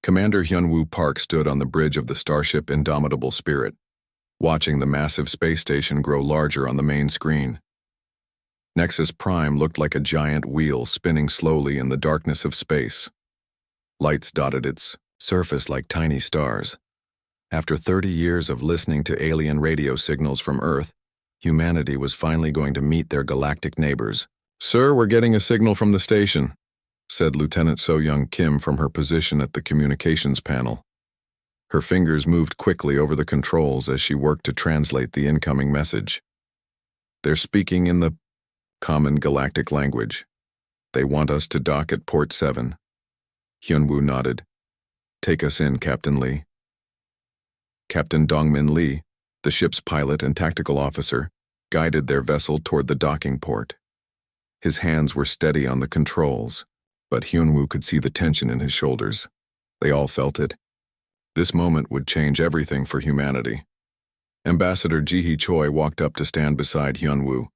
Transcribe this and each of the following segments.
Commander Hyunwoo Park stood on the bridge of the starship Indomitable Spirit, watching the massive space station grow larger on the main screen. Nexus Prime looked like a giant wheel spinning slowly in the darkness of space. Lights dotted its surface like tiny stars. After 30 years of listening to alien radio signals from Earth, humanity was finally going to meet their galactic neighbors. "Sir, we're getting a signal from the station," said Lieutenant So-Young Kim from her position at the communications panel. Her fingers moved quickly over the controls as she worked to translate the incoming message. "They're speaking in the common galactic language. They want us to dock at Port 7. Hyunwoo nodded. "Take us in, Captain Lee." Captain Dongmin Lee, the ship's pilot and tactical officer, guided their vessel toward the docking port. His hands were steady on the controls, but Hyunwoo could see the tension in his shoulders. They all felt it. This moment would change everything for humanity. Ambassador Ji-hee Choi walked up to stand beside Hyunwoo.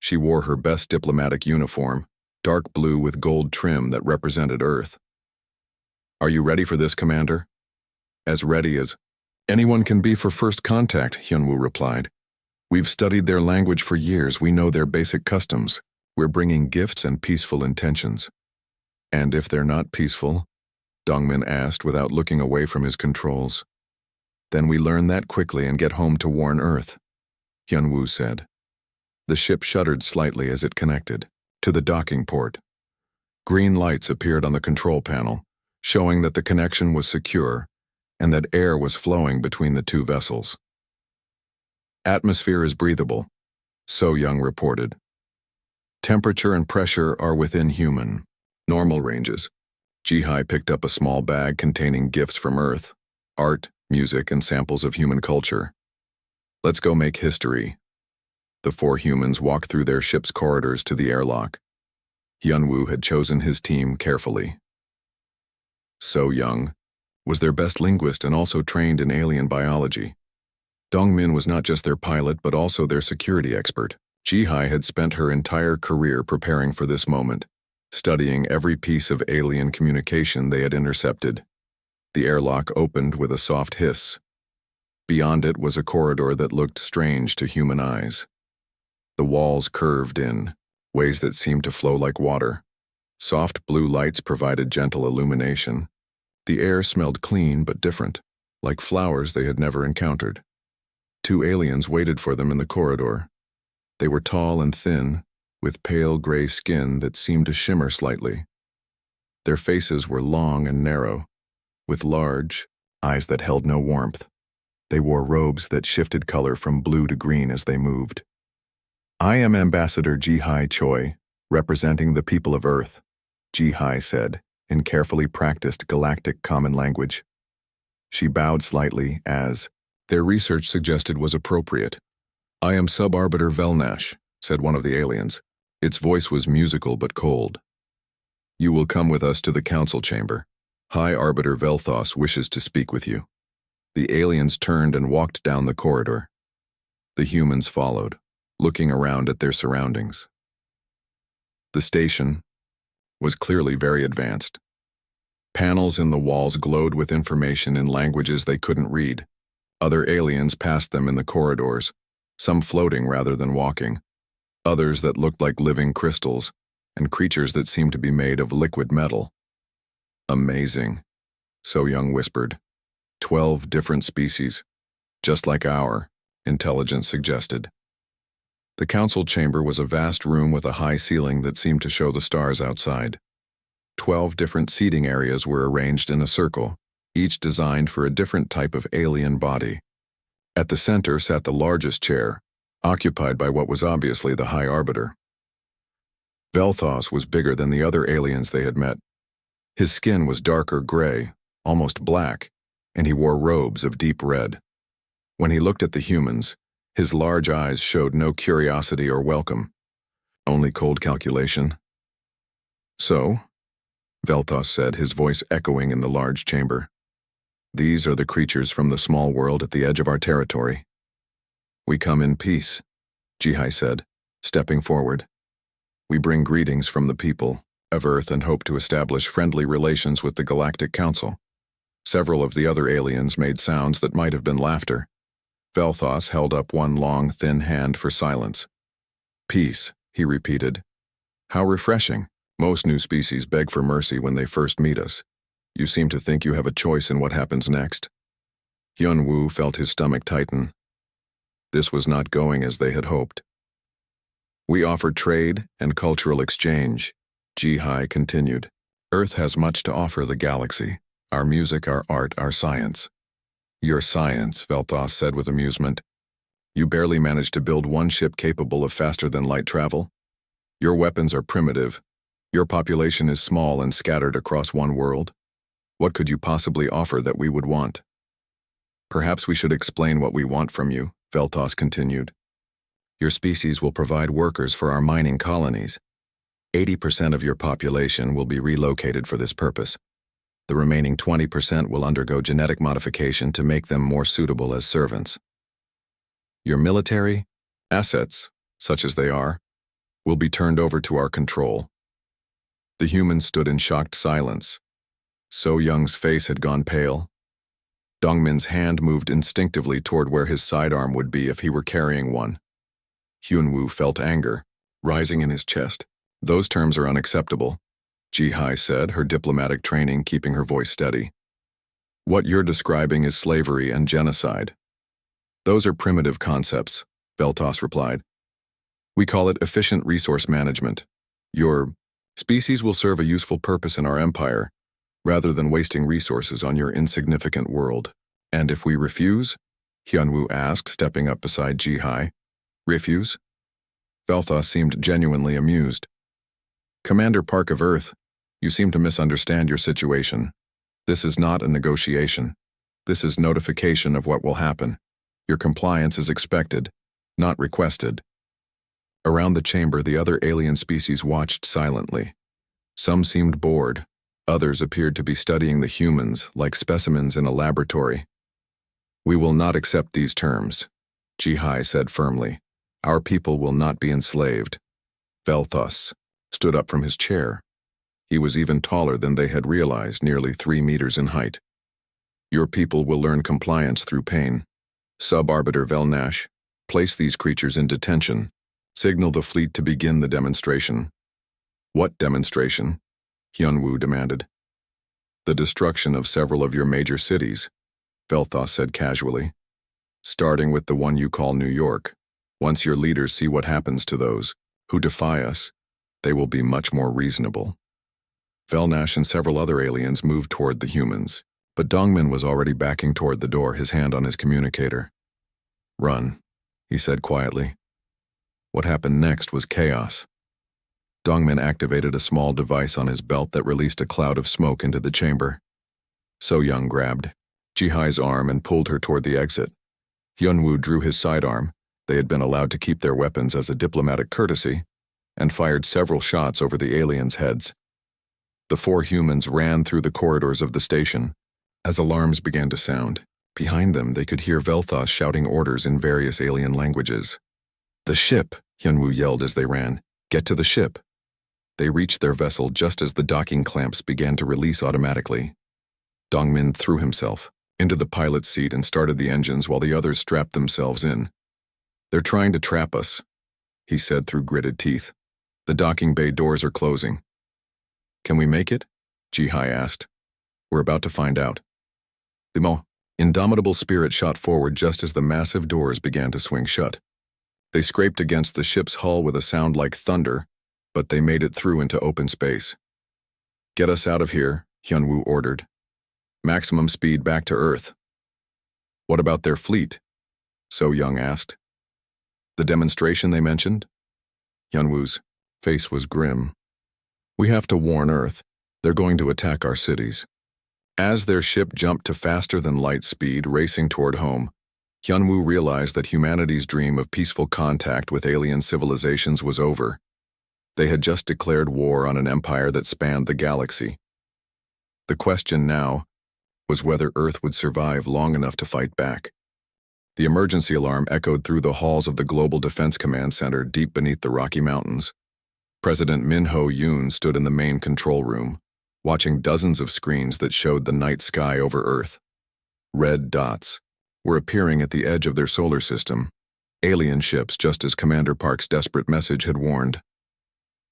She wore her best diplomatic uniform, dark blue with gold trim that represented Earth. "Are you ready for this, Commander?" "As ready as anyone can be for first contact," Hyunwoo replied. "We've studied their language for years. We know their basic customs. We're bringing gifts and peaceful intentions." "And if they're not peaceful?" Dongmin asked without looking away from his controls. "Then we learn that quickly and get home to warn Earth," Hyunwoo said. The ship shuddered slightly as it connected to the docking port. Green lights appeared on the control panel, showing that the connection was secure and that air was flowing between the two vessels. "Atmosphere is breathable," So-Young reported. "Temperature and pressure are within human, normal ranges." Ji-hye picked up a small bag containing gifts from Earth, art, music, and samples of human culture. "Let's go make history." The four humans walked through their ship's corridors to the airlock. Hyunwoo had chosen his team carefully. So-Young was their best linguist and also trained in alien biology. Dongmin was not just their pilot but also their security expert. Ji-hye had spent her entire career preparing for this moment, studying every piece of alien communication they had intercepted. The airlock opened with a soft hiss. Beyond it was a corridor that looked strange to human eyes. The walls curved in ways that seemed to flow like water. Soft blue lights provided gentle illumination. The air smelled clean but different, like flowers they had never encountered. Two aliens waited for them in the corridor. They were tall and thin, with pale gray skin that seemed to shimmer slightly. Their faces were long and narrow, with large eyes that held no warmth. They wore robes that shifted color from blue to green as they moved. "I am Ambassador Ji-hye Choi, representing the people of Earth," Ji-hye said, in carefully practiced galactic common language. She bowed slightly as their research suggested was appropriate. "I am Sub-Arbiter Velnash," said one of the aliens. Its voice was musical but cold. "You will come with us to the council chamber. High Arbiter Velthos wishes to speak with you." The aliens turned and walked down the corridor. The humans followed, looking around at their surroundings. The station was clearly very advanced. Panels in the walls glowed with information in languages they couldn't read. Other aliens passed them in the corridors, some floating rather than walking, others that looked like living crystals, and creatures that seemed to be made of liquid metal. "Amazing," So-Young whispered. 12 different species, just like our, intelligence suggested. The council chamber was a vast room with a high ceiling that seemed to show the stars outside. 12 different seating areas were arranged in a circle, each designed for a different type of alien body. At the center sat the largest chair, occupied by what was obviously the High Arbiter. Velthos was bigger than the other aliens they had met. His skin was darker gray, almost black, and he wore robes of deep red. When he looked at the humans, his large eyes showed no curiosity or welcome, only cold calculation. "So," Velthos said, his voice echoing in the large chamber, "these are the creatures from the small world at the edge of our territory." "We come in peace," Ji-hye said, stepping forward. "We bring greetings from the people of Earth and hope to establish friendly relations with the Galactic Council." Several of the other aliens made sounds that might have been laughter. Velthos held up one long, thin hand for silence. Peace, he repeated. How refreshing. Most new species beg for mercy when they first meet us. You seem to think you have a choice in what happens next. Hyun-woo felt his stomach tighten. This was not going as they had hoped. We offer trade and cultural exchange, Ji-hai continued. Earth has much to offer the galaxy. Our music, our art, our science. Your science, Velthos said with amusement. You barely managed to build one ship capable of faster-than-light travel. Your weapons are primitive. Your population is small and scattered across one world. What could you possibly offer that we would want? Perhaps we should explain what we want from you, Velthos continued. Your species will provide workers for our mining colonies. 80% of your population will be relocated for this purpose. The remaining 20% will undergo genetic modification to make them more suitable as servants. Your military assets, such as they are, will be turned over to our control. The humans stood in shocked silence. So Young's face had gone pale. Dongmin's hand moved instinctively toward where his sidearm would be if he were carrying one. Hyun-woo felt anger, rising in his chest. Those terms are unacceptable, Ji-hai said, her diplomatic training keeping her voice steady. What you're describing is slavery and genocide. Those are primitive concepts, Velthos replied. We call it efficient resource management. Your species will serve a useful purpose in our empire, rather than wasting resources on your insignificant world. And if we refuse? Hyun-woo asked, stepping up beside Ji-hai. Refuse? Velthos seemed genuinely amused. Commander Park of Earth, you seem to misunderstand your situation. This is not a negotiation. This is notification of what will happen. Your compliance is expected, not requested. Around the chamber, the other alien species watched silently. Some seemed bored. Others appeared to be studying the humans, like specimens in a laboratory. We will not accept these terms, Ji-hai said firmly. Our people will not be enslaved. Velthos stood up from his chair. He was even taller than they had realized, nearly 3 meters in height. Your people will learn compliance through pain. Sub-Arbiter Velnash, place these creatures in detention. Signal the fleet to begin the demonstration. What demonstration? Hyun-woo demanded. The destruction of several of your major cities, Velthos said casually. Starting with the one you call New York. Once your leaders see what happens to those who defy us, they will be much more reasonable. Velnash and several other aliens moved toward the humans, but Dongmin was already backing toward the door, his hand on his communicator. Run, he said quietly. What happened next was chaos. Dongmin activated a small device on his belt that released a cloud of smoke into the chamber. So Young grabbed Ji-hai's arm and pulled her toward the exit. Hyun-woo drew his sidearm. They had been allowed to keep their weapons as a diplomatic courtesy, and fired several shots over the aliens' heads. The 4 humans ran through the corridors of the station. As alarms began to sound, behind them they could hear Velthos shouting orders in various alien languages. The ship, Hyun-woo yelled as they ran. Get to the ship. They reached their vessel just as the docking clamps began to release automatically. Dongmin threw himself into the pilot's seat and started the engines while the others strapped themselves in. They're trying to trap us, he said through gritted teeth. The docking bay doors are closing. Can we make it? Ji-hai asked. We're about to find out. The indomitable spirit shot forward just as the massive doors began to swing shut. They scraped against the ship's hull with a sound like thunder, but they made it through into open space. Get us out of here, Hyun-woo ordered. Maximum speed back to Earth. What about their fleet? So Young asked. The demonstration they mentioned? Hyun-woo's face was grim. We have to warn Earth. They're going to attack our cities. As their ship jumped to faster-than-light speed, racing toward home, Hyun-woo realized that humanity's dream of peaceful contact with alien civilizations was over. They had just declared war on an empire that spanned the galaxy. The question now was whether Earth would survive long enough to fight back. The emergency alarm echoed through the halls of the Global Defense Command Center deep beneath the Rocky Mountains. President Min Ho-yoon stood in the main control room. watching dozens of screens that showed the night sky over Earth. Red dots were appearing at the edge of their solar system, alien ships, just as Commander Park's desperate message had warned.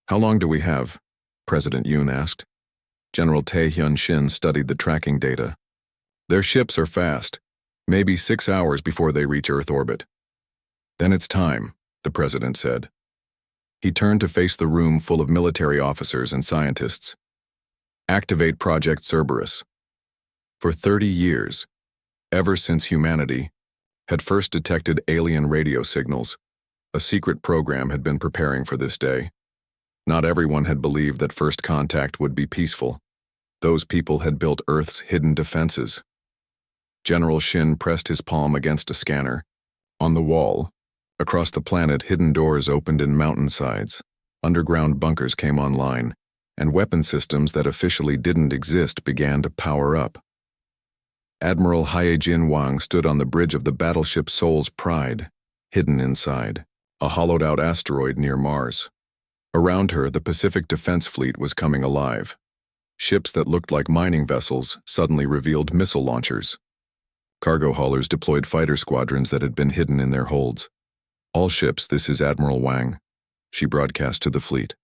"How long do we have?" President Yoon asked. General Tae-hyun Shin studied the tracking data. "Their ships are fast, maybe 6 hours before they reach Earth orbit." "Then it's time," the president said. He turned to face the room full of military officers and scientists. "Activate Project Cerberus." For 30 years, ever since humanity had first detected alien radio signals, a secret program had been preparing for this day. Not everyone had believed that first contact would be peaceful. Those people had built Earth's hidden defenses. General Shin pressed his palm against a scanner. On the wall, across the planet, hidden doors opened in mountainsides, underground bunkers came online, and weapon systems that officially didn't exist began to power up. Admiral Hae-jin Wang stood on the bridge of the battleship Seoul's Pride, hidden inside, a hollowed-out asteroid near Mars. Around her, the Pacific Defense Fleet was coming alive. Ships that looked like mining vessels suddenly revealed missile launchers. Cargo haulers deployed fighter squadrons that had been hidden in their holds. "All ships, this is Admiral Wang," she broadcast to the fleet.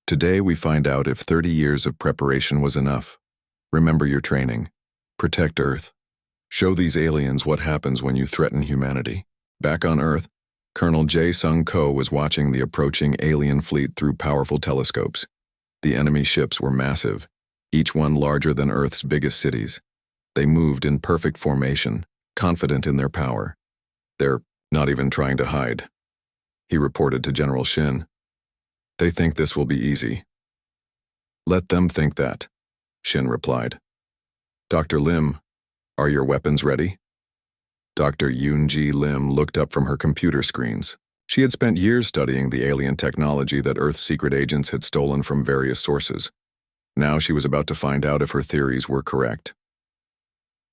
"Today we find out if 30 years of preparation was enough. Remember your training. Protect Earth. Show these aliens what happens when you threaten humanity." Back on Earth, Colonel Jae-sung Ko was watching the approaching alien fleet through powerful telescopes. The enemy ships were massive, each one larger than Earth's biggest cities. They moved in perfect formation, confident in their power. "They're not even trying to hide," he reported to General Shin. "They think this will be easy." "Let them think that," Shin replied. "Dr. Lim, are your weapons ready?" Dr. Yoon-ji Lim looked up from her computer screens. She had spent years studying the alien technology that Earth's secret agents had stolen from various sources. Now she was about to find out if her theories were correct.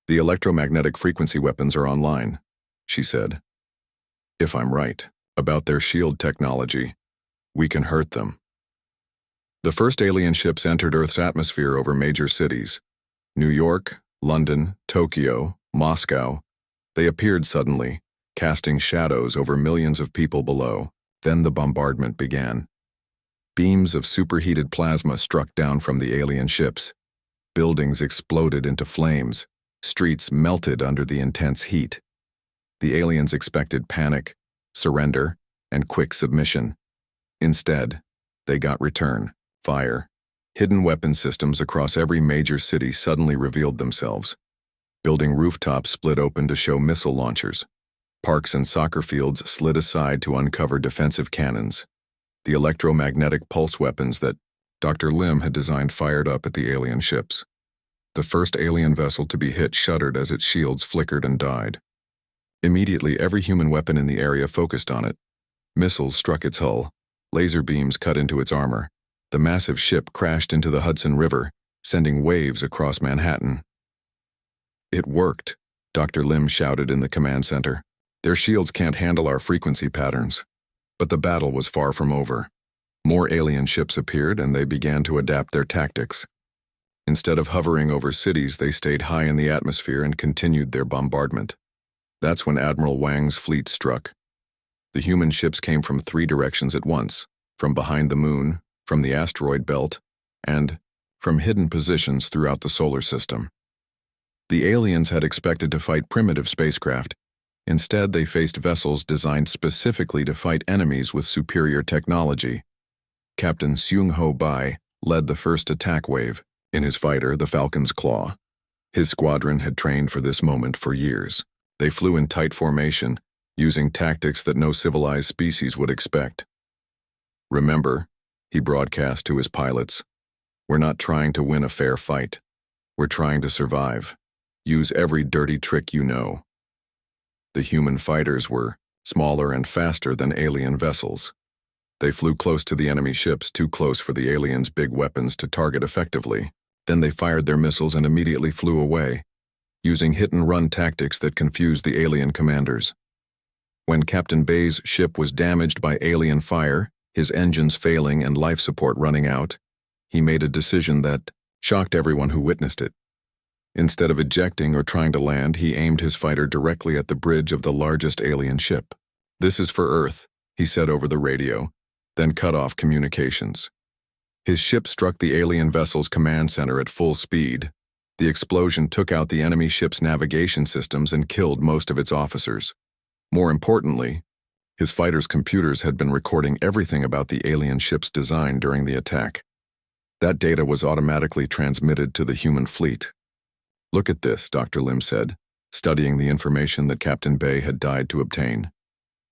"The electromagnetic frequency weapons are online," she said. "If I'm right about their shield technology, we can hurt them." The first alien ships entered Earth's atmosphere over major cities: New York, London, Tokyo, Moscow. They appeared suddenly, casting shadows over millions of people below. Then the bombardment began. Beams of superheated plasma struck down from the alien ships. Buildings exploded into flames. Streets melted under the intense heat. The aliens expected panic, surrender, and quick submission. Instead, they got return fire. Hidden weapon systems across every major city suddenly revealed themselves. Building rooftops split open to show missile launchers. Parks and soccer fields slid aside to uncover defensive cannons. The electromagnetic pulse weapons that Dr. Lim had designed fired up at the alien ships. The first alien vessel to be hit shuddered as its shields flickered and died. Immediately, every human weapon in the area focused on it. Missiles struck its hull. Laser beams cut into its armor. The massive ship crashed into the Hudson River, sending waves across Manhattan. "It worked," Dr. Lim shouted in the command center. "Their shields can't handle our frequency patterns." But the battle was far from over. More alien ships appeared, and they began to adapt their tactics. Instead of hovering over cities, they stayed high in the atmosphere and continued their bombardment. That's when Admiral Wang's fleet struck. The human ships came from 3 directions at once: from behind the moon, from the asteroid belt, and from hidden positions throughout the solar system. The aliens had expected to fight primitive spacecraft. Instead, they faced vessels designed specifically to fight enemies with superior technology. Captain Seung-ho Bai led the first attack wave, in his fighter, the Falcon's Claw. His squadron had trained for this moment for years. They flew in tight formation, using tactics that no civilized species would expect. "Remember," he broadcast to his pilots, "we're not trying to win a fair fight. We're trying to survive. Use every dirty trick you know." The human fighters were smaller and faster than alien vessels. They flew close to the enemy ships, too close for the aliens' big weapons to target effectively. Then they fired their missiles and immediately flew away, using hit-and-run tactics that confused the alien commanders. When Captain Bai's ship was damaged by alien fire, his engines failing and life support running out, he made a decision that shocked everyone who witnessed it. Instead of ejecting or trying to land, he aimed his fighter directly at the bridge of the largest alien ship. "This is for Earth," he said over the radio, then cut off communications. His ship struck the alien vessel's command center at full speed. The explosion took out the enemy ship's navigation systems and killed most of its officers. More importantly, his fighter's computers had been recording everything about the alien ship's design during the attack. That data was automatically transmitted to the human fleet. "Look at this," Dr. Lim said, studying the information that Captain Bay had died to obtain.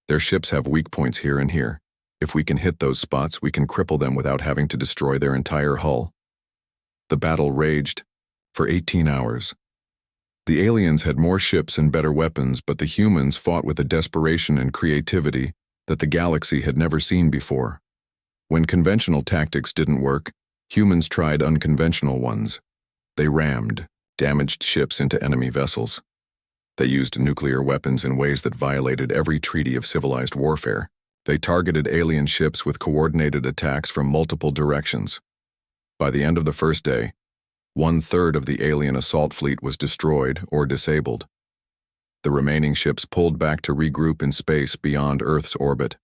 "Their ships have weak points here and here. If we can hit those spots, we can cripple them without having to destroy their entire hull." The battle raged for 18 hours. The aliens had more ships and better weapons, but the humans fought with a desperation and creativity that the galaxy had never seen before. When conventional tactics didn't work, humans tried unconventional ones. They rammed, damaged ships into enemy vessels. They used nuclear weapons in ways that violated every treaty of civilized warfare. They targeted alien ships with coordinated attacks from multiple directions. By the end of the first day, 1/3 of the alien assault fleet was destroyed or disabled. The remaining ships pulled back to regroup in space beyond Earth's orbit.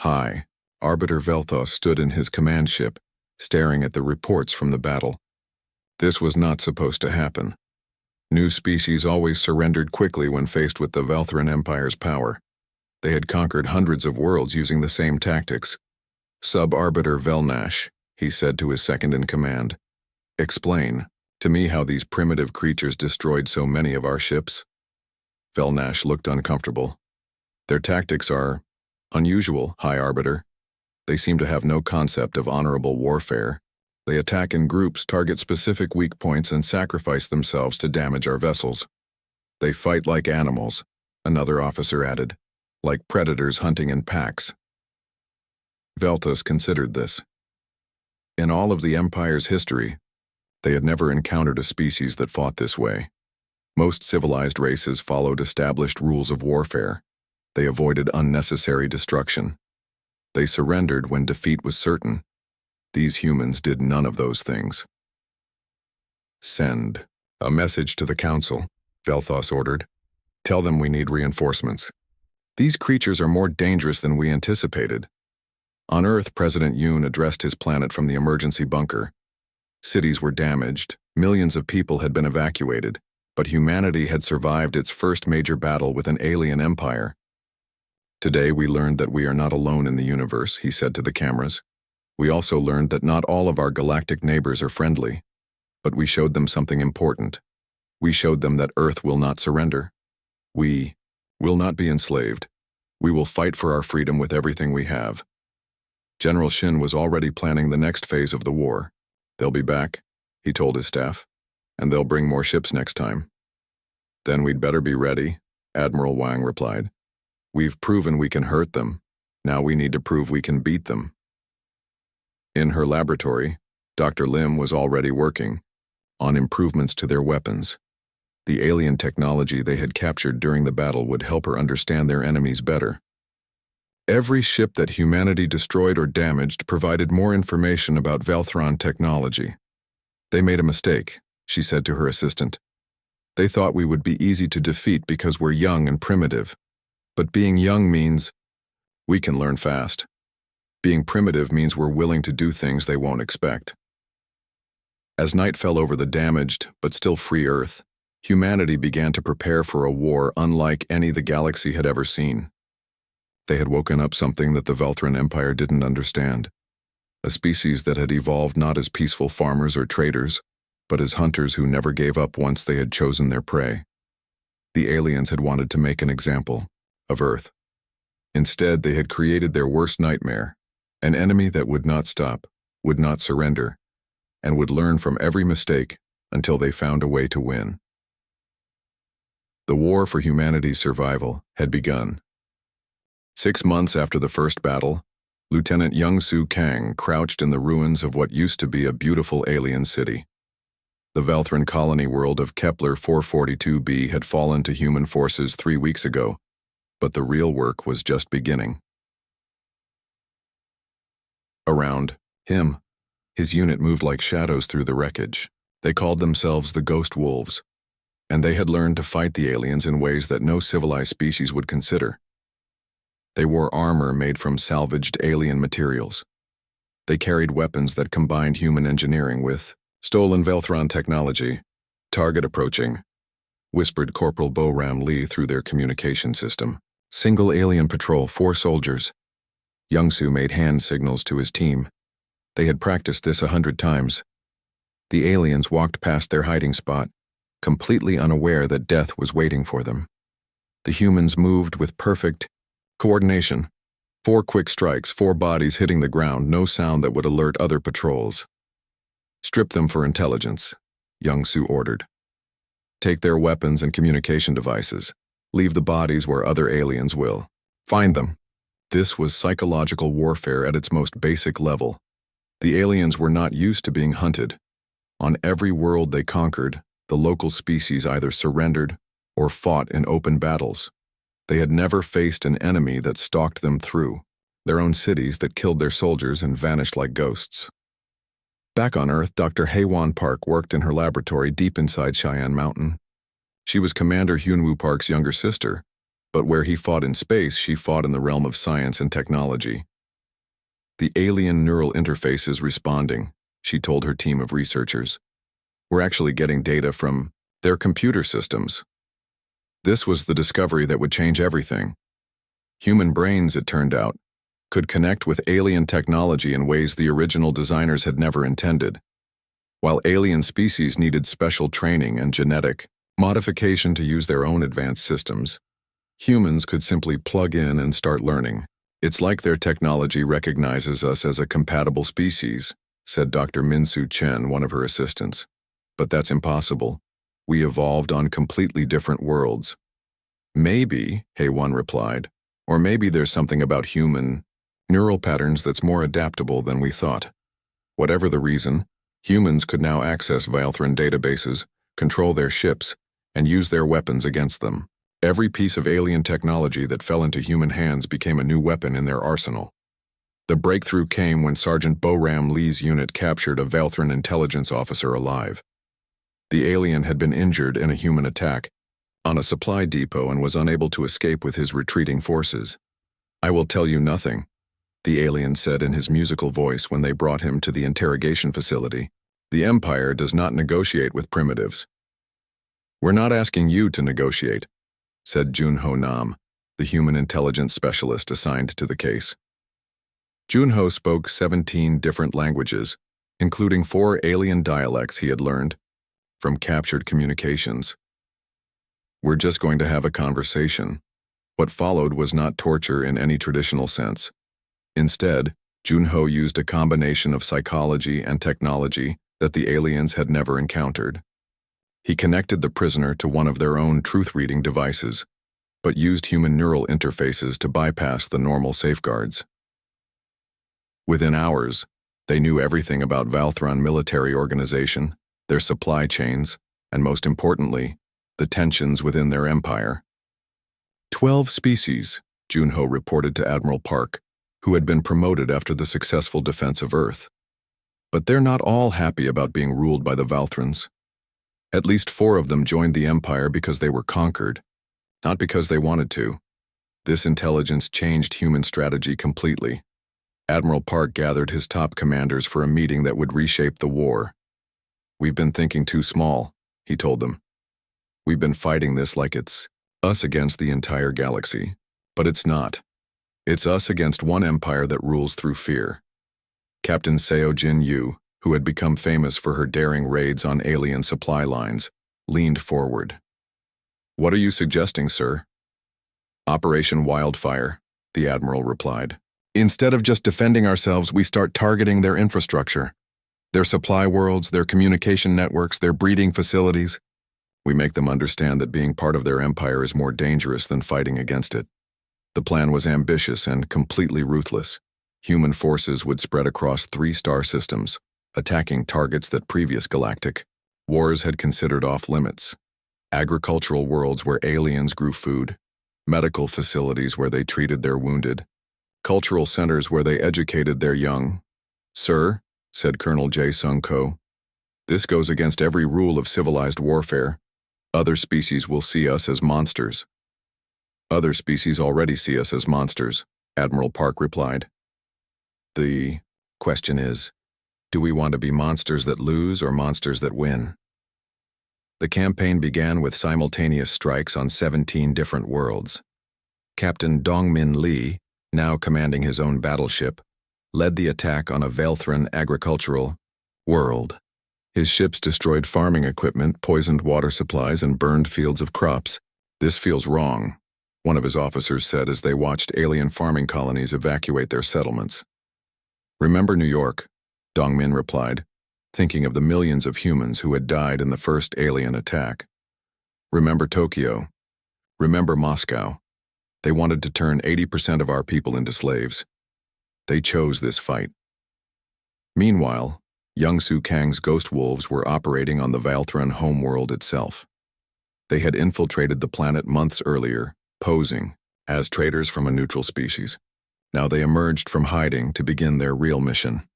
High, Arbiter Velthos stood in his command ship, staring at the reports from the battle. This was not supposed to happen. New species always surrendered quickly when faced with the Velthran Empire's power. They had conquered hundreds of worlds using the same tactics. "Sub-Arbiter Velnash," he said to his second-in-command, "explain to me how these primitive creatures destroyed so many of our ships." Velnash looked uncomfortable. "Their tactics are unusual, High Arbiter. They seem to have no concept of honorable warfare. They attack in groups, target specific weak points, and sacrifice themselves to damage our vessels. They fight like animals," another officer added, "like predators hunting in packs." Veltos considered this. In all of the Empire's history, they had never encountered a species that fought this way. Most civilized races followed established rules of warfare. They avoided unnecessary destruction. They surrendered when defeat was certain. These humans did none of those things. "Send a message to the Council," Velthos ordered. "Tell them we need reinforcements. These creatures are more dangerous than we anticipated." On Earth, President Yoon addressed his planet from the emergency bunker. Cities were damaged, millions of people had been evacuated, but humanity had survived its first major battle with an alien empire. "Today we learned that we are not alone in the universe," he said to the cameras. "We also learned that not all of our galactic neighbors are friendly, but we showed them something important. We showed them that Earth will not surrender. We will not be enslaved. We will fight for our freedom with everything we have." General Shin was already planning the next phase of the war. "They'll be back," he told his staff, "and they'll bring more ships next time." "Then we'd better be ready," Admiral Wang replied. "We've proven we can hurt them. Now we need to prove we can beat them." In her laboratory, Dr. Lim was already working on improvements to their weapons. The alien technology they had captured during the battle would help her understand their enemies better. Every ship that humanity destroyed or damaged provided more information about Velthran technology. "They made a mistake," she said to her assistant. "They thought we would be easy to defeat because we're young and primitive. But being young means we can learn fast. Being primitive means we're willing to do things they won't expect." As night fell over the damaged but still free Earth, humanity began to prepare for a war unlike any the galaxy had ever seen. They had woken up something that the Velthran Empire didn't understand. A species that had evolved not as peaceful farmers or traders, but as hunters who never gave up once they had chosen their prey. The aliens had wanted to make an example of Earth. Instead, they had created their worst nightmare, an enemy that would not stop, would not surrender, and would learn from every mistake until they found a way to win. The war for humanity's survival had begun. 6 months after the first battle, Lieutenant Young-Soo Kang crouched in the ruins of what used to be a beautiful alien city. The Velthran colony world of Kepler 442b had fallen to human forces 3 weeks ago, but the real work was just beginning. Around him, His unit moved like shadows through the wreckage. They called themselves the Ghost Wolves, and they had learned to fight the aliens in ways that no civilized species would consider. They wore armor made from salvaged alien materials. They carried weapons that combined human engineering with stolen Velthron technology. Target approaching, whispered Corporal Bo-Ram Lee through their communication system. Single alien patrol, 4 soldiers. Young-Soo made hand signals to his team. They had practiced this 100 times. The aliens walked past their hiding spot, completely unaware that death was waiting for them. The humans moved with perfect coordination. 4 quick strikes, 4 bodies hitting the ground, no sound that would alert other patrols. Strip them for intelligence, Young-Soo ordered. Take their weapons and communication devices. Leave the bodies where other aliens will. Find them. This was psychological warfare at its most basic level. The aliens were not used to being hunted. On every world they conquered, the local species either surrendered or fought in open battles. They had never faced an enemy that stalked them through, their own cities that killed their soldiers and vanished like ghosts. Back on Earth, Dr. Haewon Park worked in her laboratory deep inside Cheyenne Mountain. She was Commander Hyunwoo Park's younger sister, but where he fought in space, she fought in the realm of science and technology. The alien neural interface is responding, she told her team of researchers. We're actually getting data from their computer systems. This was the discovery that would change everything. Human brains, it turned out, could connect with alien technology in ways the original designers had never intended. While alien species needed special training and genetic modification to use their own advanced systems, humans could simply plug in and start learning. It's like their technology recognizes us as a compatible species, said Dr. Min-Soo Chen, one of her assistants. But that's impossible. We evolved on completely different worlds. Maybe, Haewon replied, or maybe there's something about human neural patterns that's more adaptable than we thought. Whatever the reason, humans could now access Velthron databases, control their ships, and use their weapons against them. Every piece of alien technology that fell into human hands became a new weapon in their arsenal. The breakthrough came when Sergeant Bo-Ram Lee's unit captured a Velthron intelligence officer alive. The alien had been injured in a human attack on a supply depot and was unable to escape with his retreating forces. I will tell you nothing, the alien said in his musical voice when they brought him to the interrogation facility. The Empire does not negotiate with primitives. We're not asking you to negotiate, said Junho Nam, the human intelligence specialist assigned to the case. Junho spoke 17 different languages, including 4 alien dialects he had learned from captured communications. We're just going to have a conversation. What followed was not torture in any traditional sense. Instead, Junho used a combination of psychology and technology that the aliens had never encountered. He connected the prisoner to one of their own truth-reading devices, but used human neural interfaces to bypass the normal safeguards. Within hours, they knew everything about Velthron military organization, their supply chains, and most importantly, the tensions within their empire. 12 species, Junho reported to Admiral Park, who had been promoted after the successful defense of Earth. But they're not all happy about being ruled by the Velthrons. At least 4 of them joined the Empire because they were conquered, not because they wanted to. This intelligence changed human strategy completely. Admiral Park gathered his top commanders for a meeting that would reshape the war. We've been thinking too small, he told them. We've been fighting this like it's us against the entire galaxy, but it's not. It's us against one empire that rules through fear. Captain Seo Jin-Yu, who had become famous for her daring raids on alien supply lines, leaned forward. What are you suggesting, sir? Operation Wildfire, the Admiral replied. Instead of just defending ourselves, we start targeting their infrastructure. Their supply worlds, their communication networks, their breeding facilities. We make them understand that being part of their empire is more dangerous than fighting against it. The plan was ambitious and completely ruthless. Human forces would spread across 3 star systems, attacking targets that previous galactic wars had considered off-limits. Agricultural worlds where aliens grew food, medical facilities where they treated their wounded, cultural centers where they educated their young. Sir, said Colonel J. Sung Ko. "This goes against every rule of civilized warfare. Other species will see us as monsters." "Other species already see us as monsters," Admiral Park replied. "The question is, do we want to be monsters that lose or monsters that win?" The campaign began with simultaneous strikes on 17 different worlds. Captain Dongmin Lee, now commanding his own battleship, led the attack on a Velthran agricultural world. His ships destroyed farming equipment, poisoned water supplies, and burned fields of crops. "This feels wrong," one of his officers said as they watched alien farming colonies evacuate their settlements. "Remember New York," Dongmin replied, thinking of the millions of humans who had died in the first alien attack. "Remember Tokyo. Remember Moscow. They wanted to turn 80% of our people into slaves. They chose this fight." Meanwhile, Young Su Kang's ghost wolves were operating on the Velthran homeworld itself. They had infiltrated the planet months earlier, posing as traders from a neutral species. Now they emerged from hiding to begin their real mission.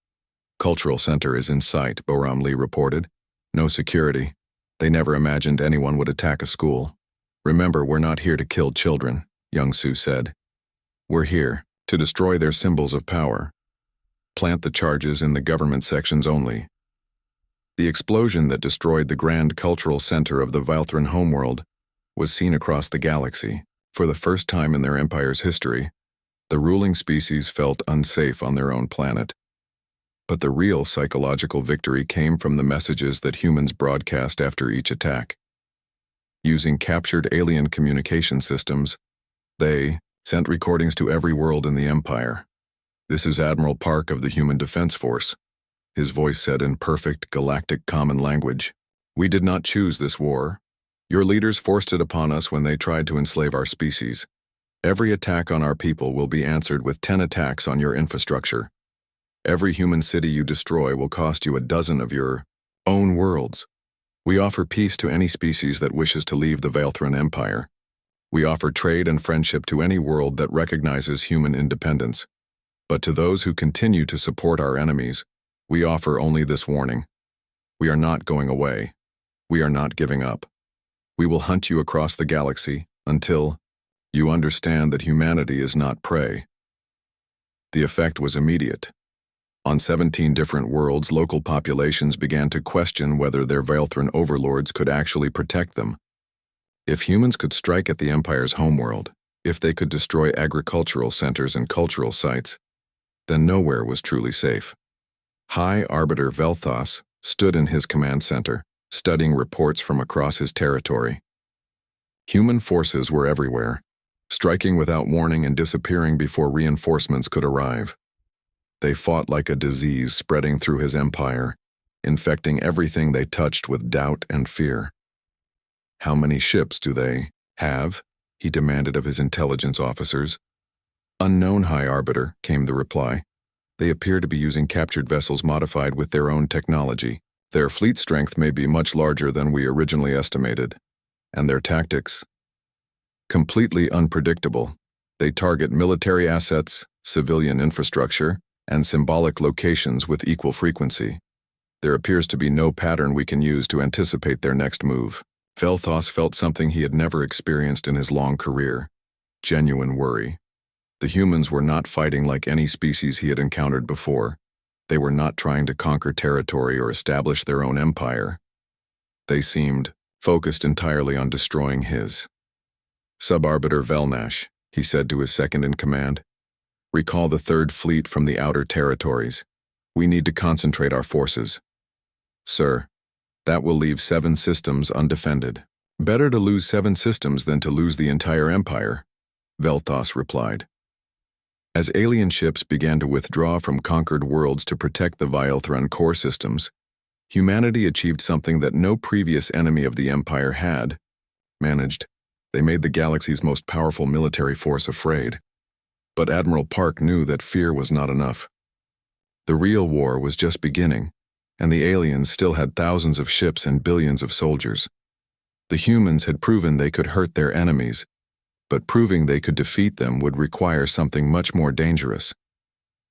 "Cultural center is in sight," Boram Lee reported. "No security. They never imagined anyone would attack a school. Remember, we're not here to kill children," Young Su said. "We're here to destroy their symbols of power. Plant the charges in the government sections only." The explosion that destroyed the grand cultural center of the Velthran homeworld was seen across the galaxy. For the first time in their empire's history, the ruling species felt unsafe on their own planet. But the real psychological victory came from the messages that humans broadcast after each attack. Using captured alien communication systems, they sent recordings to every world in the Empire. "This is Admiral Park of the Human Defense Force," his voice said in perfect galactic common language. "We did not choose this war. Your leaders forced it upon us when they tried to enslave our species. Every attack on our people will be answered with 10 attacks on your infrastructure. Every human city you destroy will cost you a dozen of your own worlds. We offer peace to any species that wishes to leave the Velthran Empire. We offer trade and friendship to any world that recognizes human independence. But to those who continue to support our enemies, we offer only this warning. We are not going away. We are not giving up. We will hunt you across the galaxy until you understand that humanity is not prey." The effect was immediate. On 17 different worlds, local populations began to question whether their Velthran overlords could actually protect them. If humans could strike at the Empire's homeworld, if they could destroy agricultural centers and cultural sites, then nowhere was truly safe. High Arbiter Velthos stood in his command center, studying reports from across his territory. Human forces were everywhere, striking without warning and disappearing before reinforcements could arrive. They fought like a disease spreading through his empire, infecting everything they touched with doubt and fear. "How many ships do they have?" he demanded of his intelligence officers. "Unknown, High Arbiter," came the reply. "They appear to be using captured vessels modified with their own technology. Their fleet strength may be much larger than we originally estimated, and their tactics completely unpredictable. They target military assets, civilian infrastructure, and symbolic locations with equal frequency. There appears to be no pattern we can use to anticipate their next move." Velthos felt something he had never experienced in his long career: genuine worry. The humans were not fighting like any species he had encountered before. They were not trying to conquer territory or establish their own empire. They seemed focused entirely on destroying his. "Sub-Arbiter Velnash," he said to his second-in-command, "recall the Third Fleet from the outer territories. We need to concentrate our forces." "Sir, that will leave 7 systems undefended." "Better to lose 7 systems than to lose the entire empire," Velthos replied. As alien ships began to withdraw from conquered worlds to protect the Velthran core systems, humanity achieved something that no previous enemy of the Empire had managed. They made the galaxy's most powerful military force afraid. But Admiral Park knew that fear was not enough. The real war was just beginning, and the aliens still had thousands of ships and billions of soldiers. The humans had proven they could hurt their enemies, but proving they could defeat them would require something much more dangerous.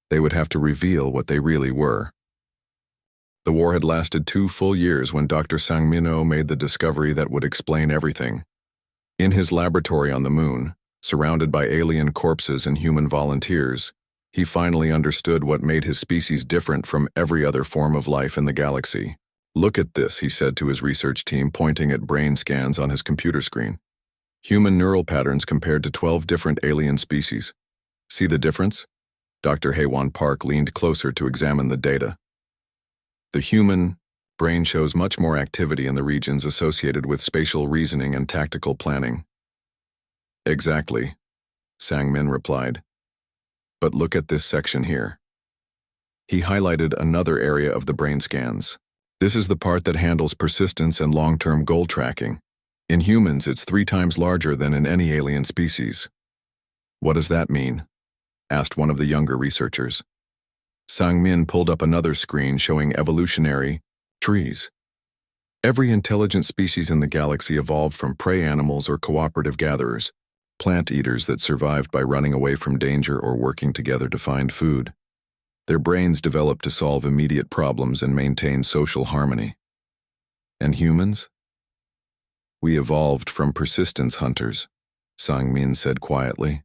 They would have to reveal what they really were. The war had lasted 2 full years when Dr. Sang-Min made the discovery that would explain everything. In his laboratory on the moon, surrounded by alien corpses and human volunteers, he finally understood what made his species different from every other form of life in the galaxy. "Look at this," he said to his research team, pointing at brain scans on his computer screen. "Human neural patterns compared to 12 different alien species. See the difference?" Dr. Haewon Park leaned closer to examine the data. "The human brain shows much more activity in the regions associated with spatial reasoning and tactical planning." "Exactly," Sang-Min replied. "But look at this section here." He highlighted another area of the brain scans. "This is the part that handles persistence and long-term goal tracking. In humans, it's 3 times larger than in any alien species." "What does that mean?" asked one of the younger researchers. Sang-Min pulled up another screen showing evolutionary trees. Every intelligent species in the galaxy evolved from prey animals or cooperative gatherers, plant eaters that survived by running away from danger or working together to find food. Their brains developed to solve immediate problems and maintain social harmony. And humans? "We evolved from persistence hunters," Sang-Min said quietly.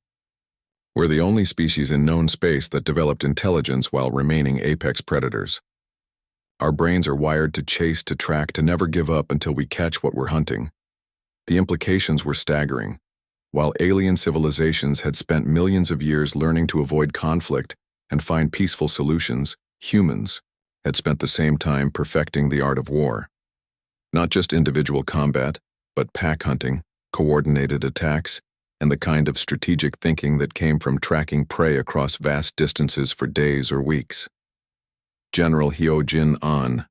"We're the only species in known space that developed intelligence while remaining apex predators. Our brains are wired to chase, to track, to never give up until we catch what we're hunting." The implications were staggering. While alien civilizations had spent millions of years learning to avoid conflict and find peaceful solutions, humans had spent the same time perfecting the art of war. Not just individual combat, but pack hunting, coordinated attacks, and the kind of strategic thinking that came from tracking prey across vast distances for days or weeks. General Hyo-jin An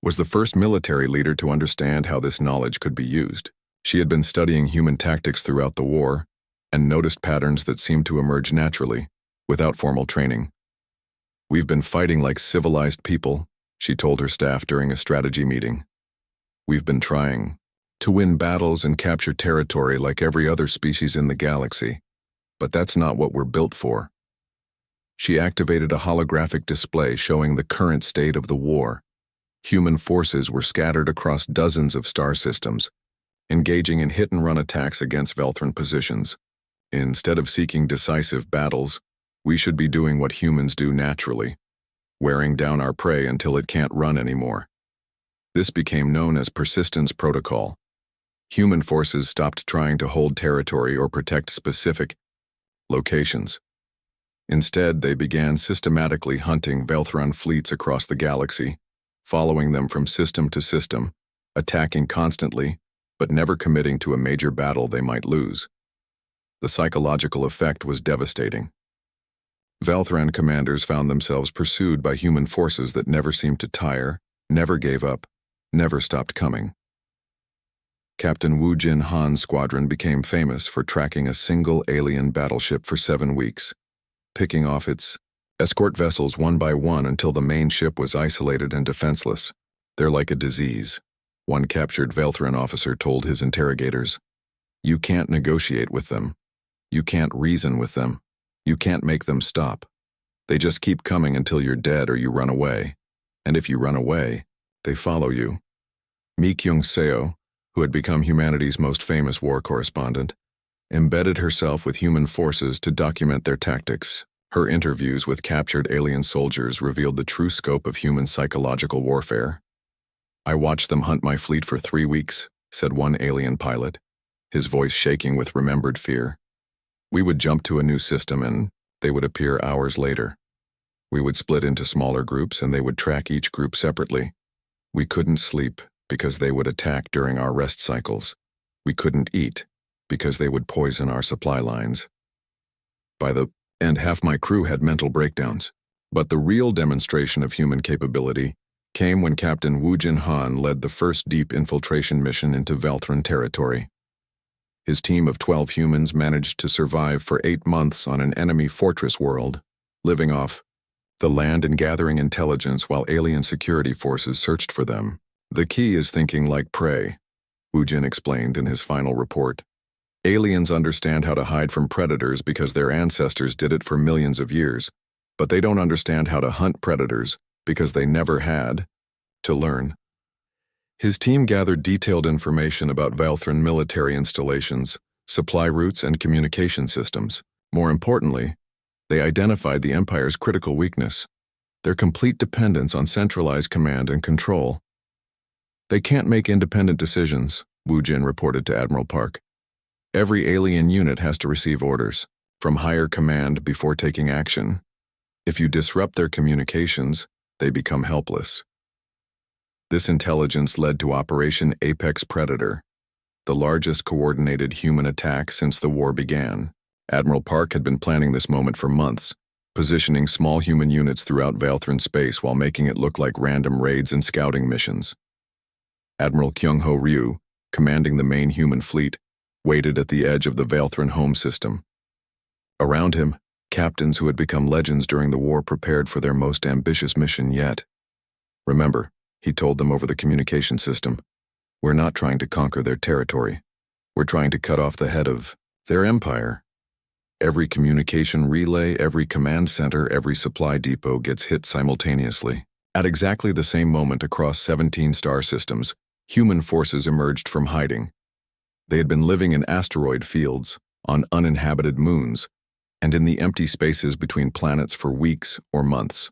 was the first military leader to understand how this knowledge could be used. She had been studying human tactics throughout the war and noticed patterns that seemed to emerge naturally, without formal training. "We've been fighting like civilized people," she told her staff during a strategy meeting. "We've been trying to win battles and capture territory like every other species in the galaxy, but that's not what we're built for." She activated a holographic display showing the current state of the war. Human forces were scattered across dozens of star systems, engaging in hit-and-run attacks against Velthran positions. Instead of seeking decisive battles, we should be doing what humans do naturally, wearing down our prey until it can't run anymore. This became known as Persistence Protocol. Human forces stopped trying to hold territory or protect specific locations. Instead, they began systematically hunting Velthran fleets across the galaxy, following them from system to system, attacking constantly, but never committing to a major battle they might lose. The psychological effect was devastating. Velthran commanders found themselves pursued by human forces that never seemed to tire, never gave up, never stopped coming. Captain Woo Jin Han's squadron became famous for tracking a single alien battleship for 7 weeks, picking off its escort vessels one by one until the main ship was isolated and defenseless. "They're like a disease," one captured Velthran officer told his interrogators. "You can't negotiate with them. You can't reason with them. You can't make them stop. They just keep coming until you're dead or you run away. And if you run away, they follow you." Mi Kyung-seo, who had become humanity's most famous war correspondent, embedded herself with human forces to document their tactics. Her interviews with captured alien soldiers revealed the true scope of human psychological warfare. "I watched them hunt my fleet for 3 weeks," said one alien pilot, his voice shaking with remembered fear. "We would jump to a new system and they would appear hours later. We would split into smaller groups and they would track each group separately. We couldn't sleep because they would attack during our rest cycles. We couldn't eat because they would poison our supply lines. By the end, half my crew had mental breakdowns. But the real demonstration of human capability came when Captain Woo Jin Han led the first deep infiltration mission into Velthran territory. His team of 12 humans managed to survive for 8 months on an enemy fortress world, living off the land and gathering intelligence while alien security forces searched for them. "The key is thinking like prey," Woo Jin explained in his final report. "Aliens understand how to hide from predators because their ancestors did it for millions of years, but they don't understand how to hunt predators because they never had to learn. His team gathered detailed information about Valthran military installations, supply routes, and communication systems. More importantly, they identified the Empire's critical weakness: their complete dependence on centralized command and control. "They can't make independent decisions," Wu Jin reported to Admiral Park. "Every alien unit has to receive orders from higher command before taking action. If you disrupt their communications, they become helpless." This intelligence led to Operation Apex Predator, the largest coordinated human attack since the war began. Admiral Park had been planning this moment for months, positioning small human units throughout Valthran space while making it look like random raids and scouting missions. Admiral Kyung-ho Ryu, commanding the main human fleet, waited at the edge of the Valthran home system. Around him, captains who had become legends during the war prepared for their most ambitious mission yet. "Remember," he told them over the communication system, "we're not trying to conquer their territory. We're trying to cut off the head of their empire. Every communication relay, every command center, every supply depot gets hit simultaneously." At exactly the same moment across 17 star systems, human forces emerged from hiding. They had been living in asteroid fields, on uninhabited moons, and in the empty spaces between planets for weeks or months.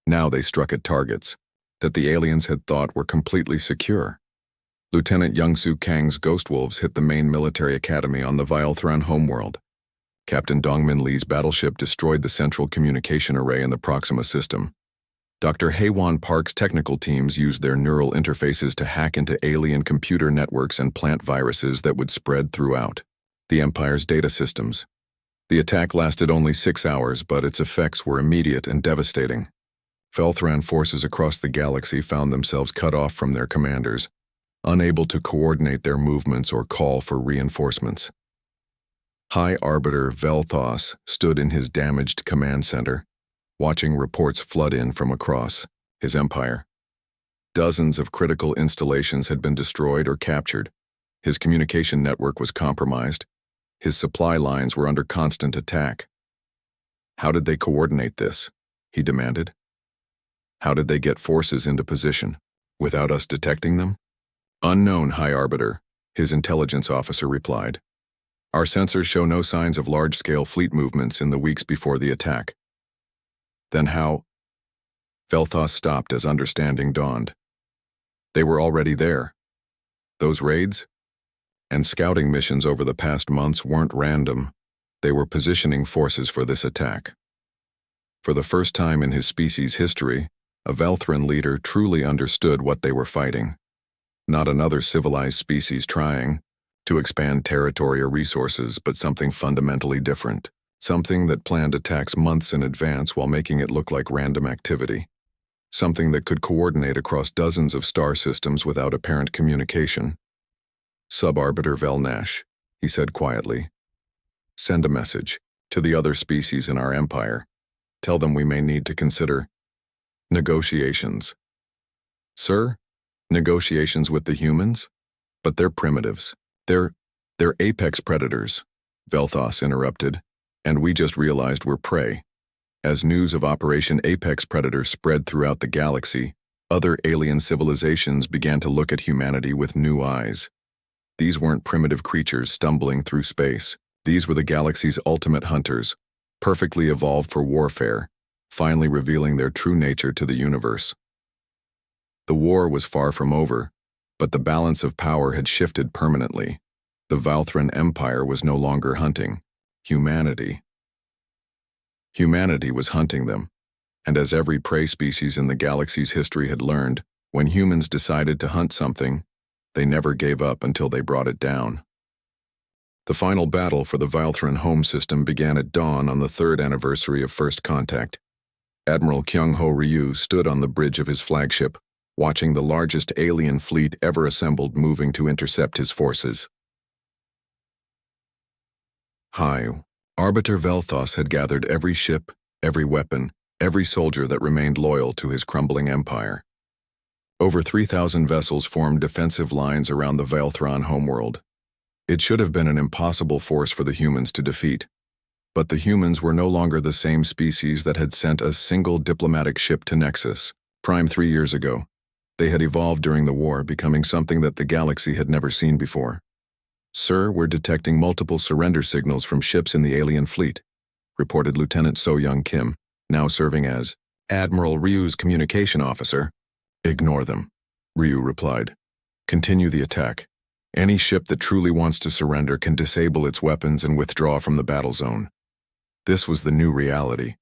Now they struck at targets that the aliens had thought were completely secure. Lieutenant Young-Soo Kang's Ghost Wolves hit the main military academy on the Valthran homeworld. Captain Dongmin Lee's battleship destroyed the central communication array in the Proxima system. Dr. Haewon Park's technical teams used their neural interfaces to hack into alien computer networks and plant viruses that would spread throughout the Empire's data systems. The attack lasted only 6 hours, but its effects were immediate and devastating. Valthran forces across the galaxy found themselves cut off from their commanders, unable to coordinate their movements or call for reinforcements. High Arbiter Velthos stood in his damaged command center, watching reports flood in from across his empire. Dozens of critical installations had been destroyed or captured. His communication network was compromised. His supply lines were under constant attack. "How did they coordinate this?" he demanded. "How did they get forces into position without us detecting them?" "Unknown, High Arbiter," his intelligence officer replied. "Our sensors show no signs of large-scale fleet movements in the weeks before the attack." "Then how?" Velthos stopped as understanding dawned. "They were already there. Those raids and scouting missions over the past months weren't random. They were positioning forces for this attack." For the first time in his species' history, a Valthran leader truly understood what they were fighting. Not another civilized species trying to expand territory or resources, but something fundamentally different. Something that planned attacks months in advance while making it look like random activity. Something that could coordinate across dozens of star systems without apparent communication. "Sub-Arbiter Velnash," he said quietly. "Send a message to the other species in our empire. Tell them we may need to consider negotiations." "Sir? Negotiations with the humans? But they're primitives. They're apex predators," Velthos interrupted, "and we just realized we're prey." As news of Operation Apex Predator spread throughout the galaxy, other alien civilizations began to look at humanity with new eyes. These weren't primitive creatures stumbling through space. These were the galaxy's ultimate hunters, perfectly evolved for warfare, finally revealing their true nature to the universe. The war was far from over, but the balance of power had shifted permanently. The Valthran Empire was no longer hunting humanity. Humanity was hunting them, and as every prey species in the galaxy's history had learned, when humans decided to hunt something, they never gave up until they brought it down. The final battle for the Valthran home system began at dawn on the 3rd anniversary of First Contact. Admiral Kyung-ho Ryu stood on the bridge of his flagship, watching the largest alien fleet ever assembled moving to intercept his forces. High Arbiter Velthos had gathered every ship, every weapon, every soldier that remained loyal to his crumbling empire. Over 3,000 vessels formed defensive lines around the Valthran homeworld. It should have been an impossible force for the humans to defeat. But the humans were no longer the same species that had sent a single diplomatic ship to Nexus Prime 3 years ago. They had evolved during the war, becoming something that the galaxy had never seen before. "Sir, we're detecting multiple surrender signals from ships in the alien fleet," reported Lieutenant So-Young Kim, now serving as Admiral Ryu's communication officer. "Ignore them," Ryu replied. "Continue the attack. Any ship that truly wants to surrender can disable its weapons and withdraw from the battle zone." This was the new reality.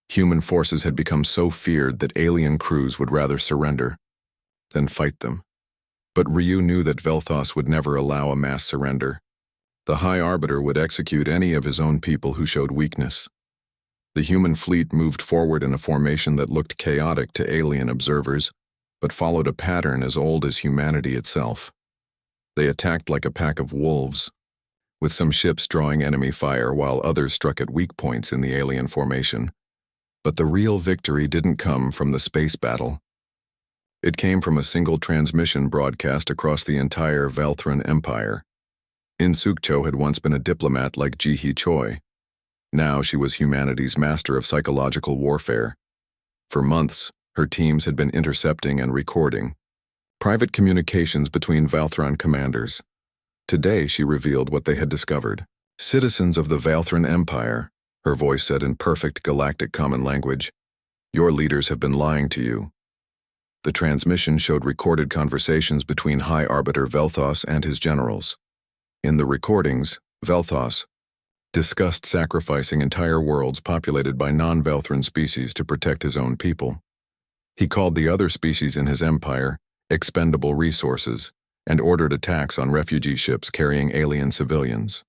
Human forces had become so feared that alien crews would rather surrender than fight them. But Ryu knew that Vel'Thos would never allow a mass surrender. The High Arbiter would execute any of his own people who showed weakness. The human fleet moved forward in a formation that looked chaotic to alien observers, but followed a pattern as old as humanity itself. They attacked like a pack of wolves, with some ships drawing enemy fire while others struck at weak points in the alien formation. But the real victory didn't come from the space battle. It came from a single transmission broadcast across the entire Velthran Empire. In Sukcho had once been a diplomat like Ji-Hee Choi. Now she was humanity's master of psychological warfare. For months, her teams had been intercepting and recording private communications between Velthran commanders. Today she revealed what they had discovered. "Citizens of the Velthran Empire," her voice said in perfect galactic common language, "your leaders have been lying to you." The transmission showed recorded conversations between High Arbiter Vel'Thos and his generals. In the recordings, Vel'Thos discussed sacrificing entire worlds populated by non-Velthran species to protect his own people. He called the other species in his empire expendable resources and ordered attacks on refugee ships carrying alien civilians.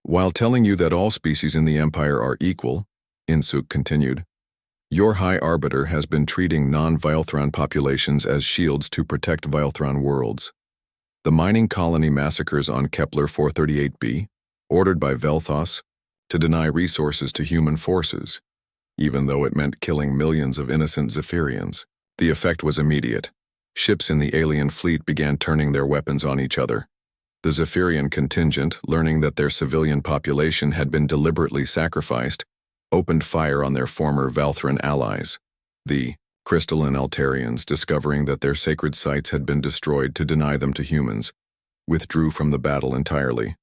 "While telling you that all species in the empire are equal," Insuk continued, "your High Arbiter has been treating non-Velthran populations as shields to protect Velthran worlds. The mining colony massacres on Kepler 438b, ordered by Vel'Thos to deny resources to human forces, even though it meant killing millions of innocent Zephyrians. The effect was immediate. Ships in the alien fleet began turning their weapons on each other. The Zephyrian contingent, learning that their civilian population had been deliberately sacrificed, opened fire on their former Velthran allies. The crystalline Altarians, discovering that their sacred sites had been destroyed to deny them to humans, withdrew from the battle entirely.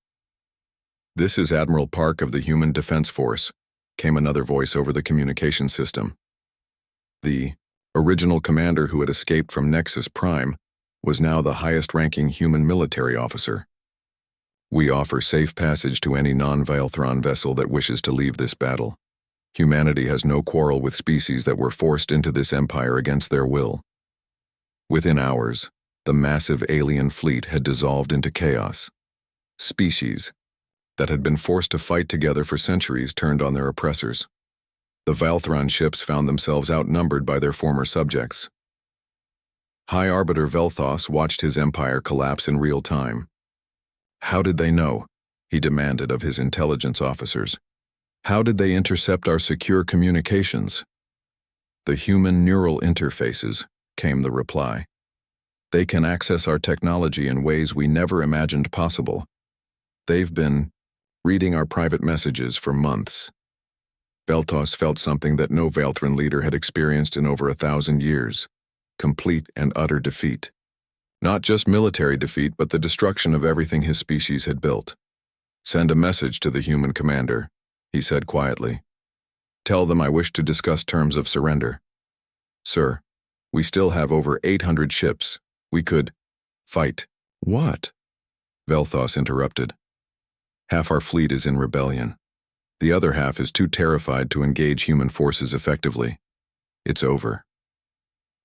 "This is Admiral Park of the Human Defense Force," came another voice over the communication system. The original commander who had escaped from Nexus Prime was now the highest-ranking human military officer. "We offer safe passage to any non-Velthran vessel that wishes to leave this battle. Humanity has no quarrel with species that were forced into this empire against their will." Within hours, the massive alien fleet had dissolved into chaos. Species that had been forced to fight together for centuries turned on their oppressors. The Velthran ships found themselves outnumbered by their former subjects. High Arbiter Vel'Thos watched his empire collapse in real time. "How did they know?" he demanded of his intelligence officers. "How did they intercept our secure communications?" "The human neural interfaces," came the reply. "They can access our technology in ways we never imagined possible. They've been reading our private messages for months." Vel'Thos felt something that no Velthran leader had experienced in over 1,000 years: complete and utter defeat. Not just military defeat, but the destruction of everything his species had built. "Send a message to the human commander," he said quietly. "Tell them I wish to discuss terms of surrender." "Sir, we still have over 800 ships. We could fight." "What?" Vel'Thos interrupted. "Half our fleet is in rebellion. The other half is too terrified to engage human forces effectively. It's over."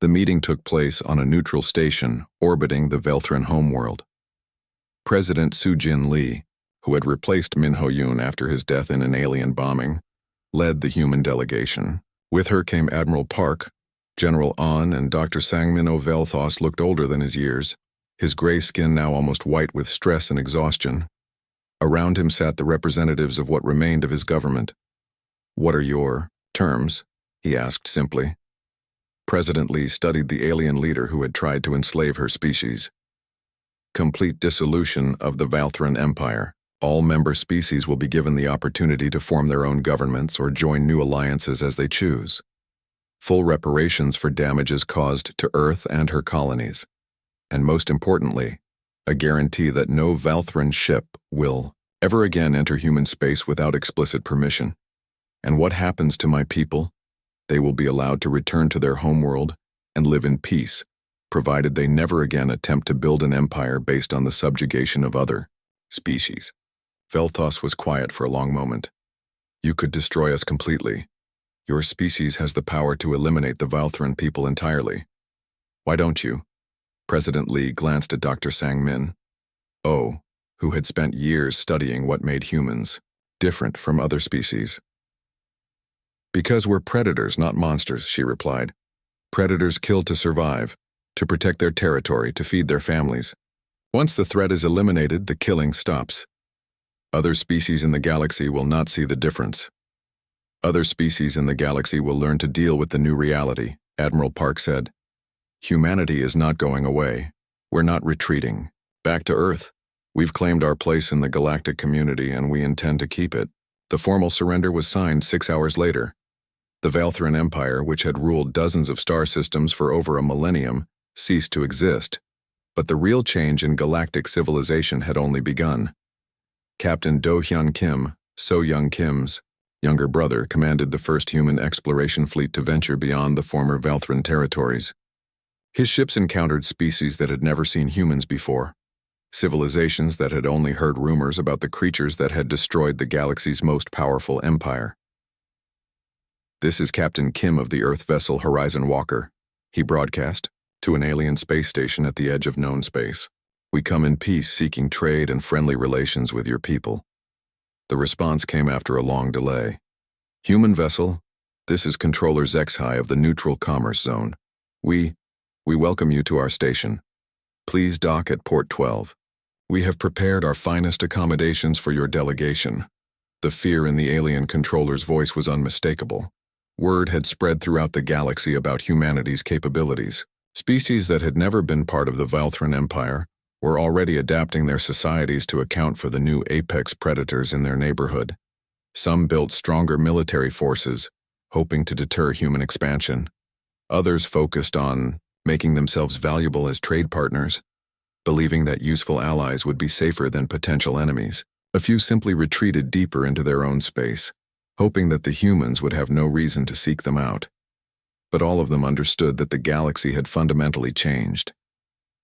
The meeting took place on a neutral station orbiting the Velthran homeworld. President Soo-Jin Lee, who had replaced Min Ho-yoon after his death in an alien bombing, led the human delegation. With her came Admiral Park. General An and Dr. Sangmin O. Vel'Thos looked older than his years, his gray skin now almost white with stress and exhaustion. Around him sat the representatives of what remained of his government. "What are your terms?" he asked simply. President Lee studied the alien leader who had tried to enslave her species. "Complete dissolution of the Velthran Empire. All member species will be given the opportunity to form their own governments or join new alliances as they choose." full reparations for damages caused to Earth and her colonies, and most importantly, a guarantee that no Valthran ship will ever again enter human space without explicit permission. And what happens to my people? They will be allowed to return to their homeworld and live in peace, provided they never again attempt to build an empire based on the subjugation of other species. Velthos was quiet for a long moment. You could destroy us completely. Your species has the power to eliminate the Valthran people entirely. Why don't you? President Lee glanced at Dr. Sang-min, who had spent years studying what made humans different from other species. Because we're predators, not monsters, she replied. Predators kill to survive, to protect their territory, to feed their families. Once the threat is eliminated, the killing stops. Other species in the galaxy will not see the difference. Other species in the galaxy will learn to deal with the new reality, Admiral Park said. Humanity is not going away. We're not retreating. Back to Earth. We've claimed our place in the galactic community and we intend to keep it. The formal surrender was signed 6 hours later. The Valthran Empire, which had ruled dozens of star systems for over a millennium, ceased to exist. But the real change in galactic civilization had only begun. Captain Do-hyun Kim, So-young Kim's younger brother, commanded the first human exploration fleet to venture beyond the former Valthran territories. His ships encountered species that had never seen humans before, civilizations that had only heard rumors about the creatures that had destroyed the galaxy's most powerful empire. This is Captain Kim of the Earth vessel Horizon Walker, he broadcast, to an alien space station at the edge of known space. We come in peace, seeking trade and friendly relations with your people. The response came after a long delay. Human vessel, this is Controller Zexhai of the Neutral Commerce Zone. We welcome you to our station. Please dock at Port 12. We have prepared our finest accommodations for your delegation. The fear in the alien controller's voice was unmistakable. Word had spread throughout the galaxy about humanity's capabilities. Species that had never been part of the Valthran Empire were already adapting their societies to account for the new apex predators in their neighborhood. Some built stronger military forces, hoping to deter human expansion. Others focused on making themselves valuable as trade partners, believing that useful allies would be safer than potential enemies. A few simply retreated deeper into their own space, hoping that the humans would have no reason to seek them out. But all of them understood that the galaxy had fundamentally changed.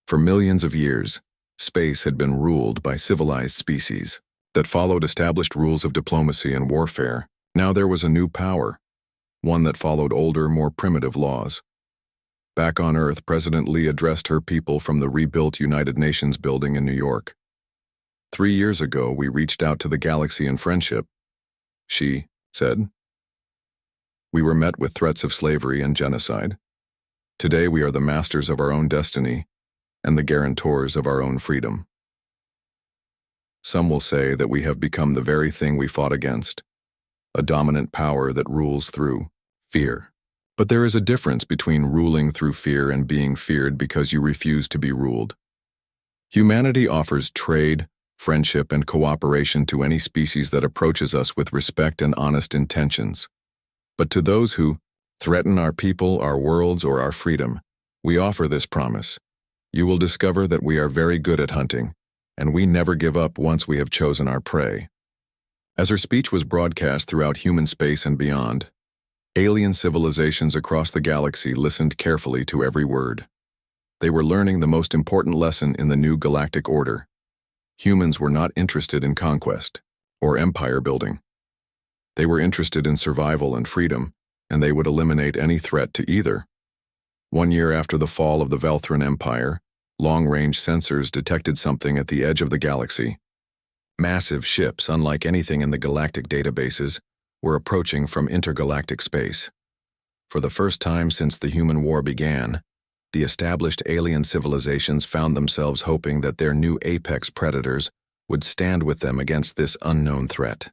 For millions of years, space had been ruled by civilized species that followed established rules of diplomacy and warfare. Now there was a new power, one that followed older, more primitive laws. Back on Earth, President Lee addressed her people from the rebuilt United Nations building in New York. 3 years ago, we reached out to the galaxy in friendship, she said. We were met with threats of slavery and genocide. Today we are the masters of our own destiny and the guarantors of our own freedom. Some will say that we have become the very thing we fought against, a dominant power that rules through fear. But there is a difference between ruling through fear and being feared because you refuse to be ruled. Humanity offers trade, friendship, and cooperation to any species that approaches us with respect and honest intentions. But to those who threaten our people, our worlds, or our freedom, we offer this promise. You will discover that we are very good at hunting, and we never give up once we have chosen our prey. As her speech was broadcast throughout human space and beyond, alien civilizations across the galaxy listened carefully to every word. They were learning the most important lesson in the new galactic order. Humans were not interested in conquest or empire building. They were interested in survival and freedom, and they would eliminate any threat to either. 1 year after the fall of the Valthran Empire, long-range sensors detected something at the edge of the galaxy. Massive ships, unlike anything in the galactic databases, were approaching from intergalactic space. For the first time since the human war began, the established alien civilizations found themselves hoping that their new apex predators would stand with them against this unknown threat.